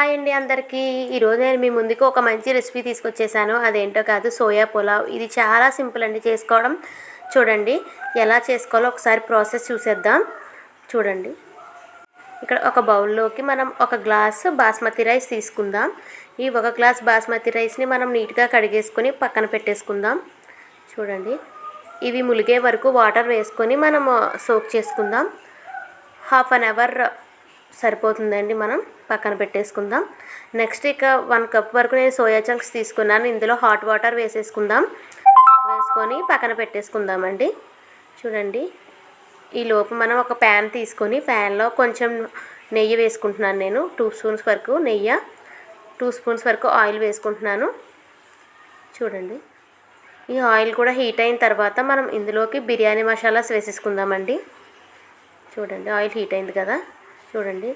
Hi అండి అందరికీ. ఈరోజు నేను మీ ముందుకు ఒక మంచి రెసిపీ తీసుకొచ్చేసాను. అదేంటో కాదు, సోయా పులావ్. ఇది చాలా సింపుల్ అండి చేసుకోవడం. చూడండి ఎలా చేసుకోవాలో ఒకసారి ప్రాసెస్ చూసేద్దాం. చూడండి, ఇక్కడ ఒక బౌల్లోకి మనం ఒక గ్లాసు బాస్మతి రైస్ తీసుకుందాం. ఈ ఒక గ్లాస్ బాస్మతి రైస్ని మనం నీట్గా కడిగేసుకొని పక్కన పెట్టేసుకుందాం. చూడండి, ఇవి ములిగే వరకు వాటర్ వేసుకొని మనము సోక్ చేసుకుందాం. హాఫ్ అన్ అవర్ సరిపోతుందండి, మనం పక్కన పెట్టేసుకుందాం. నెక్స్ట్ ఇక 1 కప్ వరకు నేను సోయా చంక్స్ తీసుకున్నాను. ఇందులో హాట్ వాటర్ వేసేసుకుందాం. వేసుకొని పక్కన పెట్టేసుకుందామండి. చూడండి, ఈ లోపు మనం ఒక ప్యాన్ తీసుకొని ప్యాన్లో కొంచెం నెయ్యి వేసుకుంటున్నాను. నేను 2 స్పూన్స్ వరకు నెయ్యి, 2 స్పూన్స్ వరకు ఆయిల్ వేసుకుంటున్నాను. చూడండి, ఈ ఆయిల్ కూడా హీట్ అయిన తర్వాత మనం ఇందులోకి బిర్యానీ మసాలాస్ వేసేసుకుందామండి. చూడండి, ఆయిల్ హీట్ అయింది కదా. చూడండి,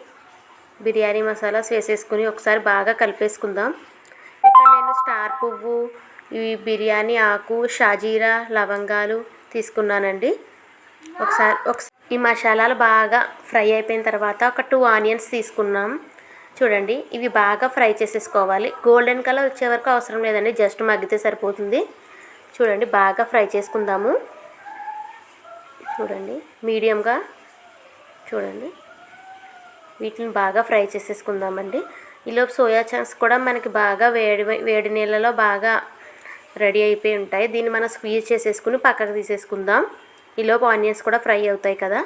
బిర్యానీ మసాలాస్ వేసేసుకుని ఒకసారి బాగా కలిపేసుకుందాం. ఇక్కడ నేను స్టార్ పువ్వు, ఈ బిర్యానీ ఆకు, షాజీరా, లవంగాలు తీసుకున్నానండి. ఒకసారి ఈ మసాలాలు బాగా ఫ్రై అయిపోయిన తర్వాత ఒక 2 ఆనియన్స్ తీసుకున్నాం. చూడండి, ఇవి బాగా ఫ్రై చేసేసుకోవాలి. గోల్డెన్ కలర్ వచ్చే వరకు అవసరం లేదండి, జస్ట్ మగ్గితే సరిపోతుంది. చూడండి, బాగా ఫ్రై చేసుకుందాము. చూడండి, మీడియంగా. చూడండి, వీటిని బాగా ఫ్రై చేసేసుకుందామండి. ఈలోపు సోయా చంక్స్ కూడా మనకి బాగా వేడి నీళ్ళలో బాగా రెడీ అయిపోయి ఉంటాయి. దీన్ని మనం స్క్వీజ్ చేసేసుకుని పక్కకు తీసేసుకుందాం. ఈలోపు ఆనియన్స్ కూడా ఫ్రై అవుతాయి కదా.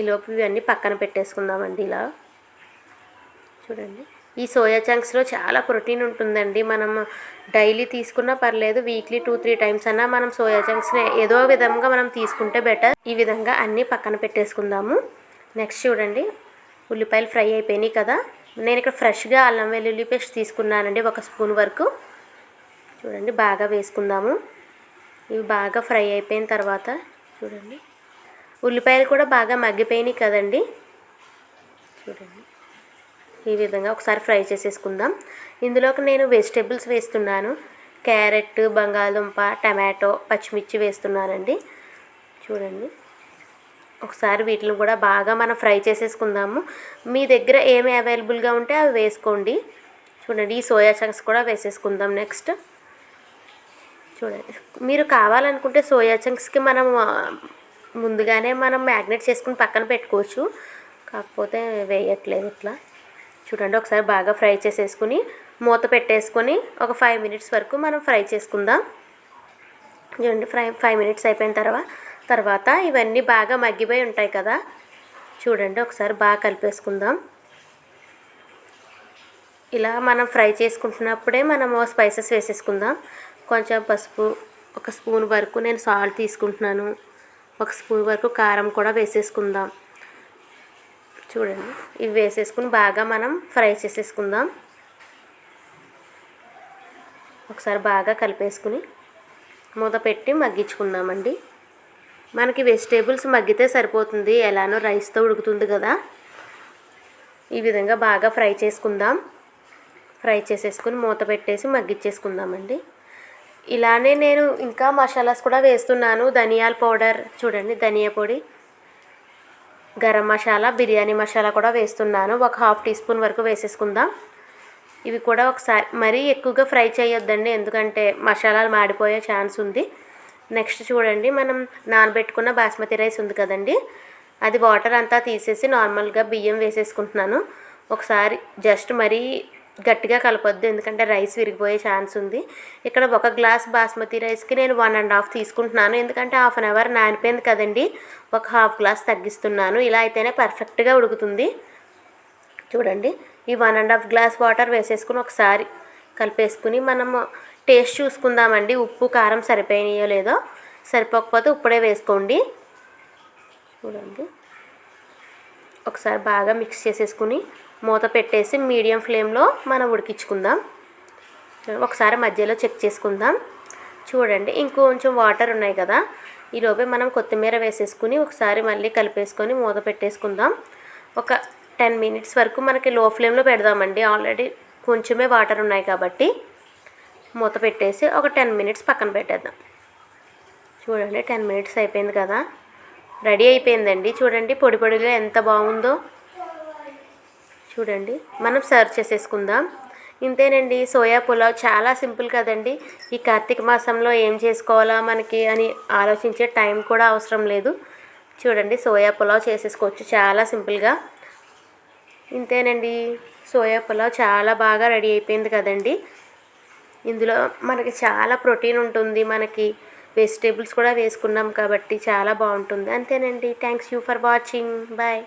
ఈలోపు ఇవన్నీ పక్కన పెట్టేసుకుందామండి. ఇలా చూడండి, ఈ సోయా చంక్స్లో చాలా ప్రోటీన్ ఉంటుందండి. మనం డైలీ తీసుకున్నా పర్లేదు, వీక్లీ 2-3 టైమ్స్ అన్నా మనం సోయా చంక్స్ని ఏదో విధంగా మనం తీసుకుంటే బెటర్. ఈ విధంగా అన్నీ పక్కన పెట్టేసుకుందాము. నెక్స్ట్ చూడండి, ఉల్లిపాయలు ఫ్రై అయిపోయినాయి కదా. నేను ఇక్కడ ఫ్రెష్గా అల్లం వెల్లుల్లి పేస్ట్ తీసుకున్నానండి, 1 స్పూన్ వరకు. చూడండి, బాగా వేసుకుందాము. ఇవి బాగా ఫ్రై అయిపోయిన తర్వాత చూడండి, ఉల్లిపాయలు కూడా బాగా మగ్గిపోయినాయి కదండి. చూడండి, ఈ విధంగా ఒకసారి ఫ్రై చేసేసుకుందాం. ఇందులోకి నేను వెజిటేబుల్స్ వేస్తున్నాను. క్యారెట్, బంగాళదుంప, టమాటో, పచ్చిమిర్చి వేస్తున్నానండి. చూడండి, ఒకసారి వీటిని కూడా బాగా మనం ఫ్రై చేసేసుకుందాము. మీ దగ్గర ఏమి అవైలబుల్గా ఉంటే అవి వేసుకోండి. చూడండి, ఈ సోయా చంక్స్ కూడా వేసేసుకుందాం. నెక్స్ట్ చూడండి, మీరు కావాలనుకుంటే సోయా చంక్స్కి మనం ముందుగానే మనం మ్యాగ్నేట్ చేసుకుని పక్కన పెట్టుకోవచ్చు, కాకపోతే వేయట్లేదు ఇట్లా. చూడండి, ఒకసారి బాగా ఫ్రై చేసేసుకుని మూత పెట్టేసుకొని ఒక 5 మినిట్స్ వరకు మనం ఫ్రై చేసుకుందాం. చూడండి, 5 మినిట్స్ అయిపోయిన తర్వాత ఇవన్నీ బాగా మగ్గిపోయి ఉంటాయి కదా. చూడండి, ఒకసారి బాగా కలిపేసుకుందాం. ఇలా మనం ఫ్రై చేసుకుంటున్నప్పుడే మనము స్పైసెస్ వేసేసుకుందాం. కొంచెం పసుపు, 1 స్పూన్ వరకు నేను సాల్ట్ తీసుకుంటున్నాను. 1 స్పూన్ వరకు కారం కూడా వేసేసుకుందాం. చూడండి, ఇవి వేసేసుకుని బాగా మనం ఫ్రై చేసేసుకుందాం. ఒకసారి బాగా కలిపేసుకుని మూత పెట్టి మగ్గించుకుందామండి. మనకి వెజిటేబుల్స్ మగ్గితే సరిపోతుంది, ఎలానో రైస్తో ఉడుకుతుంది కదా. ఈ విధంగా బాగా ఫ్రై చేసుకుందాం. ఫ్రై చేసేసుకుని మూత పెట్టేసి మగ్గిచ్చేసుకుందామండి. ఇలానే నేను ఇంకా మసాలాస్ కూడా వేస్తున్నాను. ధనియాల పౌడర్, చూడండి ధనియా పొడి, గరం మసాలా, బిర్యానీ మసాలా కూడా వేస్తున్నాను. ఒక 1/2 టీ స్పూన్ వరకు వేసేసుకుందాం. ఇవి కూడా ఒకసారి మరీ ఎక్కువగా ఫ్రై చేయొద్దండి, ఎందుకంటే మసాలాలు మాడిపోయే ఛాన్స్ ఉంది. నెక్స్ట్ చూడండి, మనం నానబెట్టుకున్న బాస్మతి రైస్ ఉంది కదండి, అది వాటర్ అంతా తీసేసి నార్మల్గా బియ్యం వేసేసుకుంటున్నాను. ఒకసారి జస్ట్ మరీ గట్టిగా కలపొద్దు, ఎందుకంటే రైస్ విరిగిపోయే ఛాన్స్ ఉంది. ఇక్కడ 1 గ్లాస్ బాస్మతి రైస్కి నేను 1.5 తీసుకుంటున్నాను, ఎందుకంటే హాఫ్ అన్ అవర్ నానిపోయింది కదండి. ఒక 1/2 గ్లాస్ తగ్గిస్తున్నాను, ఇలా అయితేనే పర్ఫెక్ట్గా ఉడుకుతుంది. చూడండి, ఈ 1.5 గ్లాస్ వాటర్ వేసేసుకుని ఒకసారి కలిపేసుకుని మనము టేస్ట్ చూసుకుందామండి. ఉప్పు కారం సరిపోయినాయో లేదో, సరిపోకపోతే ఇప్పుడే వేసుకోండి. చూడండి, ఒకసారి బాగా మిక్స్ చేసేసుకుని మూత పెట్టేసి మీడియం ఫ్లేమ్లో మనం ఉడికించుకుందాం. ఒకసారి మధ్యలో చెక్ చేసుకుందాం. చూడండి, ఇంకొంచెం వాటర్ ఉన్నాయి కదా. ఈలోపే మనం కొత్తిమీర వేసేసుకుని ఒకసారి మళ్ళీ కలిపేసుకొని మూత పెట్టేసుకుందాం. ఒక 10 మినిట్స్ వరకు మనకి లో ఫ్లేమ్లో పెడదామండి. ఆల్రెడీ కొంచెమే వాటర్ ఉన్నాయి కాబట్టి మూత పెట్టేసి ఒక 10 మినిట్స్ పక్కన పెట్టేద్దాం. చూడండి, 10 మినిట్స్ అయిపోయింది కదా, రెడీ అయిపోయిందండి. చూడండి, పొడి పొడిగా ఎంత బాగుందో. చూడండి, మనం సర్వ్ చేసేసుకుందాం. ఇంతేనండి, సోయా పులావ్ చాలా సింపుల్ కదండి. ఈ కార్తీక మాసంలో ఏం చేసుకోవాలా మనకి అని ఆలోచించే టైం కూడా అవసరం లేదు. చూడండి, సోయా పులావ్ చేసేసుకోవచ్చు చాలా సింపుల్గా. ఇంతేనండి, సోయా పులావ్ చాలా బాగా రెడీ అయిపోయింది కదండి. ఇందులో మనకి చాలా ప్రోటీన్ ఉంటుంది, మనకి వెజిటేబుల్స్ కూడా వేసుకున్నాం కాబట్టి చాలా బాగుంటుంది. అంతేనండి, thanks you for watching. Bye.